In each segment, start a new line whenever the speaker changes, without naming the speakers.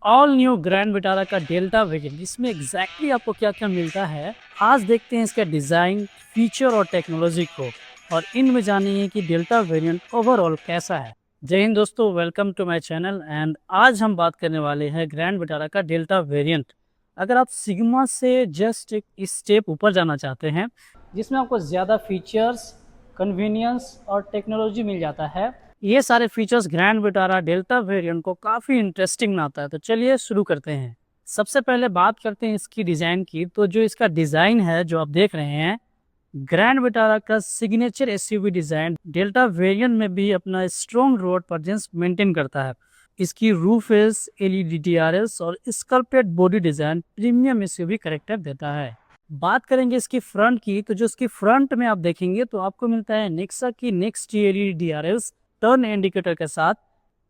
All new grand Vitara का delta variant, इसमें exactly आपको क्या क्या मिलता है आज देखते हैं इसका डिज़ाइन, फीचर और टेक्नोलॉजी को, और इनमें जानिए कि डेल्टा वेरिएंट ओवरऑल कैसा है। जय हिंद दोस्तों, welcome to my channel. And आज हम बात करने वाले हैं ग्रैंड विटारा का डेल्टा वेरिएंट। अगर आप सिग्मा से जस्ट एक स्टेप ऊपर जाना चाहते हैं जिसमें आपको ज़्यादा फीचर्स, कन्वीनियंस और टेक्नोलॉजी मिल जाता है, ये सारे features grand Vitara delta variant को काफ़ी इंटरेस्टिंग बनाता है। तो चलिए शुरू करते हैं। सबसे पहले बात करते हैं इसकी डिज़ाइन की। तो जो इसका डिज़ाइन है जो आप देख रहे हैं, ग्रैंड विटारा का signature SUV design delta variant में भी अपना स्ट्रॉन्ग रोड प्रेजेंस मेंटेन करता है। इसकी रूफ एस एलईडी डीआरएस और sculpted body design premium SUV character देता है। बात करेंगे इसकी फ्रंट की, तो जो इसकी फ्रंट में आप देखेंगे तो आपको मिलता है नेक्सा की next LED DRS turn indicator के साथ।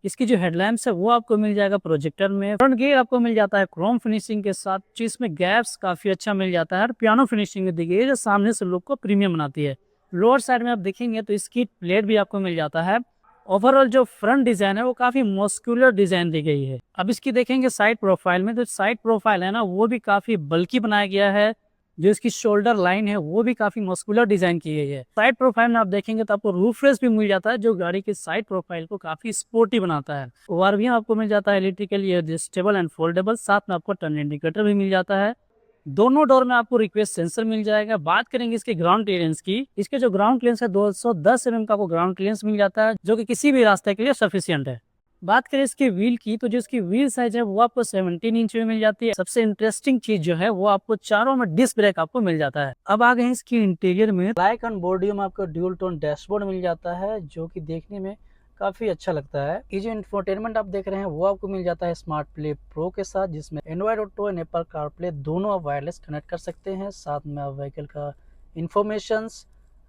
इसकी जो हेडलैम्प्स है वो आपको मिल जाएगा प्रोजेक्टर में। फ्रंट गियर आपको मिल जाता है क्रोम फिनिशिंग के साथ, जिसमें गैप्स काफी अच्छा मिल जाता है और पियानो फिनिशिंग दी गई है जो सामने से लुक को प्रीमियम बनाती है। लोअर साइड में आप देखेंगे तो इसकी प्लेट भी आपको मिल जाता है। ओवरऑल जो फ्रंट डिजाइन है वो काफी मस्कुलर डिजाइन दी गई है। अब इसकी देखेंगे साइड प्रोफाइल में, तो साइड प्रोफाइल है ना वो भी काफी बल्कि बनाया गया है। जो इसकी शोल्डर लाइन है वो भी काफी मस्कुलर डिजाइन की गई है। साइड प्रोफाइल में आप देखेंगे तो आपको रूफ रेस भी मिल जाता है जो गाड़ी की साइड प्रोफाइल को काफी स्पोर्टी बनाता है। ओआरवीएम आपको मिल जाता है इलेक्ट्रिकली एडजस्टेबल एंड फोल्डेबल, साथ में आपको टर्न इंडिकेटर भी मिल जाता है। दोनों डोर में आपको रिक्वेस्ट सेंसर मिल जाएगा। बात करेंगे इसके ग्राउंड क्लियरेंस की। इसके जो ग्राउंड क्लियरेंस है 210 mm का आपको ग्राउंड क्लियरेंस मिल जाता है, जो कि किसी भी रास्ते के लिए सफिशियंट है। बात करें इसके व्हील की, तो जो इसकी व्हील साइज है वो आपको 17 इंच में मिल जाती है। सबसे इंटरेस्टिंग चीज जो है वो आपको चारों में डिस्क ब्रेक आपको मिल जाता है। अब आ गए हैं इसकी इंटीरियर में। ब्लैक एंड बॉडी में आपको ड्यूल टोन डैशबोर्ड मिल जाता है जो कि देखने में काफी अच्छा लगता है। ये जो इंफोटेनमेंट आप देख रहे हैं वो आपको मिल जाता है स्मार्ट प्ले प्रो के साथ, जिसमें Android auto and Apple CarPlay दोनों आप वायरलेस कनेक्ट कर सकते हैं। साथ में आप व्हीकल का इंफॉर्मेशन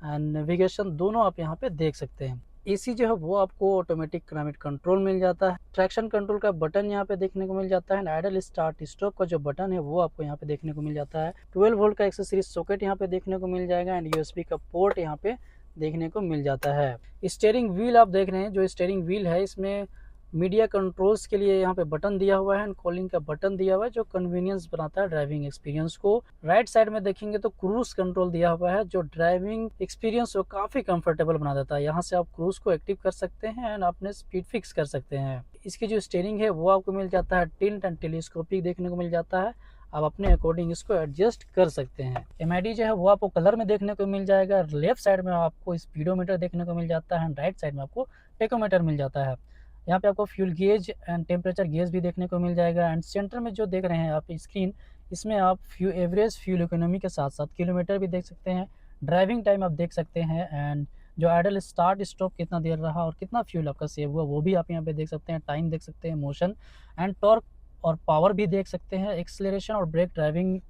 एंड नेविगेशन दोनों आप यहाँ पे देख सकते हैं। एसी जो है वो आपको ऑटोमेटिक क्लाइमेट कंट्रोल मिल जाता है। ट्रैक्शन कंट्रोल का बटन यहाँ पे देखने को मिल जाता है। आइडल स्टार्ट स्टॉप का जो बटन है वो आपको यहाँ पे देखने को मिल जाता है। 12 वोल्ट का एक्सेसरीज सॉकेट यहाँ पे देखने को मिल जाएगा एंड यूएसबी का पोर्ट यहाँ पे देखने को मिल जाता है। स्टीयरिंग व्हील आप देख रहे हैं, जो स्टीयरिंग व्हील है इसमें मीडिया कंट्रोल्स के लिए यहाँ पे बटन दिया हुआ है एंड कॉलिंग का बटन दिया हुआ है जो कन्वीनियंस बनाता है ड्राइविंग एक्सपीरियंस को। राइट साइड में देखेंगे तो क्रूज कंट्रोल दिया हुआ है जो ड्राइविंग एक्सपीरियंस को काफी कंफर्टेबल बना देता है। यहाँ से आप क्रूज को एक्टिव कर सकते हैं एंड अपने स्पीड फिक्स कर सकते हैं। इसकी जो स्टीयरिंग है वो आपको मिल जाता है टिल्ट एंड टेलीस्कोपिक देखने को मिल जाता है। आप अपने अकॉर्डिंग इसको एडजस्ट कर सकते हैं। एमआईडी जो है वो आपको कलर में देखने को मिल जाएगा। लेफ्ट साइड में आपको स्पीडोमीटर देखने को मिल जाता है, राइट साइड में आपको टेकोमीटर मिल जाता है। यहाँ पे आपको fuel gauge and temperature gauge भी देखने को मिल जाएगा। एंड सेंटर में जो देख रहे हैं आप स्क्रीन, इसमें आप एवरेज फ्यूल इकोनॉमी के साथ साथ किलोमीटर भी देख सकते हैं, ड्राइविंग टाइम आप देख सकते हैं एंड जो आइडल स्टार्ट स्टॉप कितना देर रहा और कितना फ्यूल आपका सेव हुआ वो भी आप यहाँ पे देख सकते हैं। टाइम देख सकते हैं, मोशन एंड टॉर्क और पावर भी देख सकते हैं। एक्सेलरेशन और ब्रेक ड्राइविंग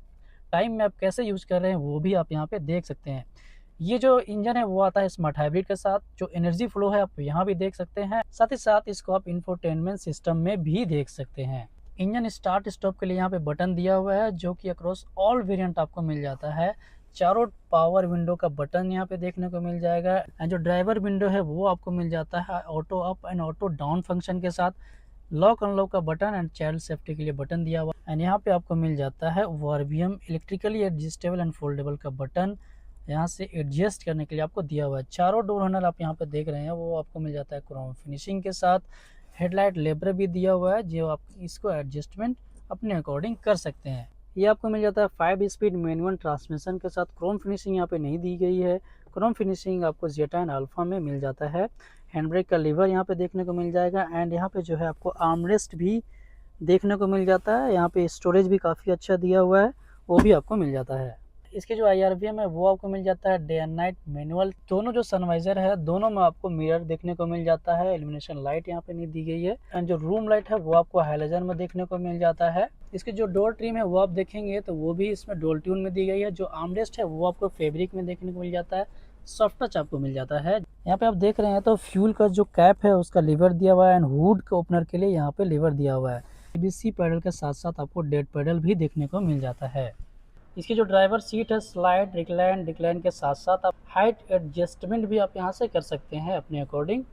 टाइम में आप कैसे यूज कर रहे हैं वो भी आप यहाँ पे देख सकते हैं। ये जो इंजन है वो आता है स्मार्ट हाइब्रिड के साथ। जो एनर्जी फ्लो है आप यहाँ भी देख सकते हैं, साथ ही साथ इसको आप इंफोटेनमेंट सिस्टम में भी देख सकते हैं। इंजन स्टार्ट स्टॉप के लिए यहाँ पे बटन दिया हुआ है जो कि अक्रॉस ऑल वेरिएंट आपको मिल जाता है। चारों पावर विंडो का बटन यहाँ पे देखने को मिल जाएगा एंड जो ड्राइवर विंडो है वो आपको मिल जाता है auto up and auto down function के साथ। लॉक अनलॉक का बटन एंड चाइल्ड सेफ्टी के लिए बटन दिया हुआ एंड यहाँ पे आपको मिल जाता है ORVM electrically adjustable and foldable का बटन, यहाँ से एडजस्ट करने के लिए आपको दिया हुआ है। चारों डोर हैंडल आप यहाँ पे देख रहे हैं वो आपको मिल जाता है क्रोम फिनिशिंग के साथ। हेडलाइट लेबर भी दिया हुआ है जो आप इसको एडजस्टमेंट अपने अकॉर्डिंग कर सकते हैं। ये आपको मिल जाता है 5 स्पीड मैनुअल ट्रांसमिशन के साथ। क्रोम फिनिशिंग यहाँ पे नहीं दी गई है, क्रोम फिनिशिंग आपको जेटा एंड अल्फा में मिल जाता है। हैंड ब्रेक का लीवर यहाँ पे देखने को मिल जाएगा एंड यहाँ पे जो है आपको आर्मरेस्ट भी देखने को मिल जाता है। यहाँ पे स्टोरेज भी काफ़ी अच्छा दिया हुआ है, वो भी आपको मिल जाता है। इसके जो IRVM है वो आपको मिल जाता है डे एंड नाइट मैनुअल। दोनों जो सनवाइजर है दोनों में आपको मिरर देखने को मिल जाता है। इल्यूमिनेशन लाइट यहाँ पे नहीं दी गई है एंड जो रूम लाइट है वो आपको हाइलोजन में देखने को मिल जाता है। इसकी जो डोर ट्रिम है वो आप देखेंगे तो वो भी इसमें डोल ट्यून में दी गई है। जो आर्मरेस्ट है वो आपको फैब्रिक में देखने को मिल जाता है, सॉफ्ट टच आपको मिल जाता है। यहाँ पे आप देख रहे हैं तो फ्यूल का जो कैप है उसका लीवर दिया हुआ है एंड हुड के ओपनर के लिए यहाँ पे लीवर दिया हुआ है। ABC पैडल के साथ साथ आपको डेड पैडल भी देखने को मिल जाता है। इसकी जो ड्राइवर सीट है स्लाइड रिक्लाइन डिक्लाइन के साथ साथ आप हाइट एडजस्टमेंट भी आप यहाँ से कर सकते हैं अपने अकॉर्डिंग।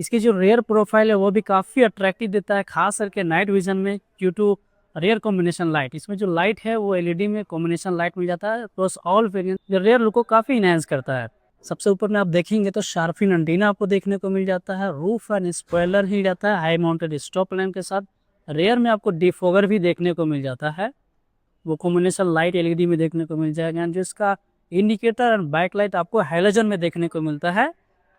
इसकी जो रेयर प्रोफाइल है वो भी काफ़ी अट्रैक्टिव देता है, खास करके नाइट विजन में due to rear combination light. इसमें जो लाइट है वो एलईडी में कॉम्बिनेशन लाइट मिल जाता है, प्लस ऑल वेरिएंट जो रेयर लुक को काफ़ी इनहेंस करता है। सबसे ऊपर में आप देखेंगे तो शार्पिन एंटीना आपको देखने को मिल जाता है, रूफ एंड स्पॉइलर ही जाता है हाई माउंटेड स्टॉप लैम्प के साथ। रेयर में आपको डिफॉगर भी देखने को मिल जाता है, वो कॉम्बिनेशन लाइट एलईडी में देखने को मिल जाएगा। एंड जो इसका इंडिकेटर एंड बैक लाइट आपको हैलोजन में देखने को मिलता है।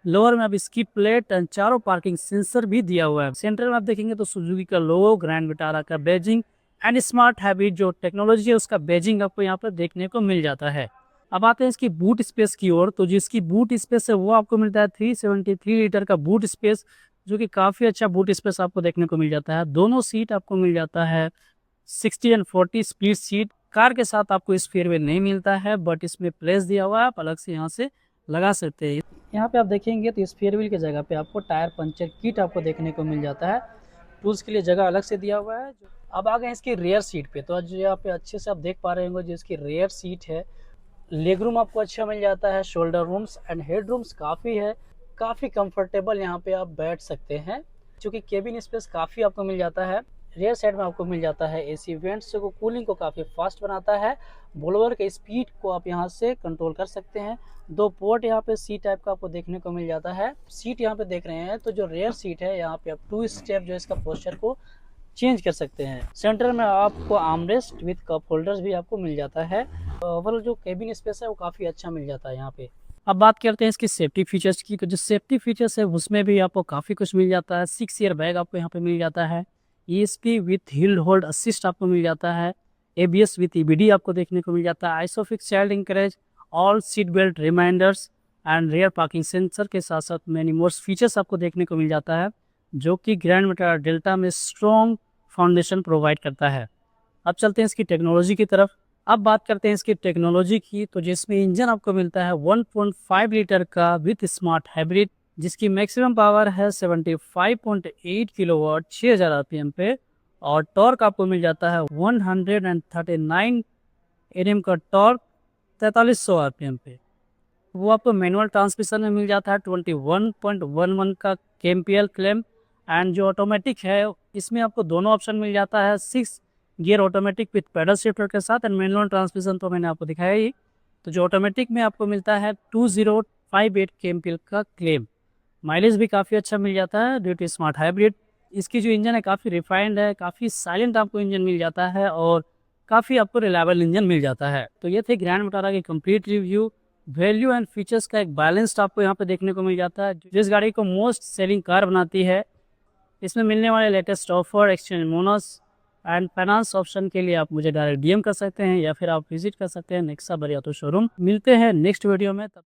लोअर में अब इसकी प्लेट एंड चारों पार्किंग सेंसर भी दिया हुआ है। सेंटर में आप देखेंगे तो सुजुकी का लोगो, ग्रैंड विटारा का बैजिंग एंड स्मार्ट हैबिट जो टेक्नोलॉजी है उसका बैजिंग आपको यहाँ पर देखने को मिल जाता है। अब आते हैं इसकी बूट स्पेस की ओर। तो जिसकी बूट स्पेस है वो आपको मिलता है 373 लीटर का बूट स्पेस, जो कि काफ़ी अच्छा बूट स्पेस आपको देखने को मिल जाता है। दोनों सीट आपको मिल जाता है 60 एंड 40 स्पीड सीट। कार के साथ आपको इस फेयरवेल नहीं मिलता है, बट इसमें प्लेस दिया हुआ है, आप अलग से यहाँ से लगा सकते हैं। यहाँ पे आप देखेंगे तो इस फेयरवेल की जगह पे आपको टायर पंचर किट आपको देखने को मिल जाता है, टूल्स के लिए जगह अलग से दिया हुआ है। अब आ गए इसकी रेयर सीट पे। तो आज यहाँ पे अच्छे से आप देख पा रहे होंगे जो इसकी रेयर सीट है, लेग रूम आपको अच्छा मिल जाता है, shoulder rooms and head rooms काफ़ी है, काफ़ी कंफर्टेबल यहाँ पे आप बैठ सकते हैं, क्योंकि केबिन स्पेस काफ़ी आपको मिल जाता है। रेयर साइड में आपको मिल जाता है एसी वेंट्स जो कूलिंग को काफ़ी फास्ट बनाता है। ब्लोअर के स्पीड को आप यहाँ से कंट्रोल कर सकते हैं। 2 पोर्ट यहाँ पे सी टाइप का आपको देखने को मिल जाता है। सीट यहाँ पे देख रहे हैं तो जो रेयर सीट है यहाँ पे आप 2 स्टेप जो इसका पोस्चर को चेंज कर सकते हैं। सेंटर में आपको आर्मरेस्ट विद कप होल्डर्स भी आपको मिल जाता है। ओवरऑल जो केबिन स्पेस है वो काफ़ी अच्छा मिल जाता है यहाँ पे। अब बात करते हैं इसकी सेफ्टी फीचर्स की। तो जो सेफ्टी फीचर्स है उसमें भी आपको काफ़ी कुछ मिल जाता है। 6 ईयर बैग आपको यहाँ पे मिल जाता है, ESP with hill hold assist आपको मिल जाता है, ABS विथ EBD आपको देखने को मिल जाता है, Isofix child anchorage, all seat belt reminders and rear parking sensor के साथ साथ मैनी मोर फीचर्स आपको देखने को मिल जाता है, जो कि ग्रैंड विटारा डेल्टा में स्ट्रॉन्ग फाउंडेशन प्रोवाइड करता है। अब चलते हैं इसकी टेक्नोलॉजी की तरफ। अब बात करते हैं इसकी टेक्नोलॉजी की। तो जिसमें इंजन आपको मिलता है 1.5 लीटर का विथ स्मार्ट हाइब्रिड, जिसकी मैक्सिमम पावर है 75.8 किलोवाट 6000 आरपीएम पे, और टॉर्क आपको मिल जाता है 139 एनएम का टॉर्क 4300 आरपीएम पे। वो आपको मैनुअल ट्रांसमिशन में मिल जाता है 21.11 का केएमपीएल क्लेम। एंड जो ऑटोमेटिक है इसमें आपको दोनों ऑप्शन मिल जाता है, 6 gear automatic with pedal shifter के साथ, एंड मैनुअल ट्रांसमिशन तो मैंने आपको दिखाया ही। तो जो ऑटोमेटिक में आपको मिलता है 2058 केएमपीएल का क्लेम। माइलेज भी काफ़ी अच्छा मिल जाता है ड्यू टू स्मार्ट हाइब्रिड। इसकी जो इंजन है काफ़ी रिफाइंड है, काफ़ी साइलेंट आपको इंजन मिल जाता है और काफ़ी आपको रिलायबल इंजन मिल जाता है। तो ये थे ग्रैंड विटारा की complete review. Value and features का एक बैलेंस्ड आपको यहाँ पे देखने को मिल जाता है, जिस गाड़ी को मोस्ट सेलिंग कार बनाती है। इसमें मिलने वाले latest offer, exchange bonus and finance option के लिए आप मुझे डायरेक्ट DM कर सकते हैं या फिर आप विजिट कर सकते हैं नेक्सा बरियातो शोरूम। मिलते हैं नेक्स्ट वीडियो में, तब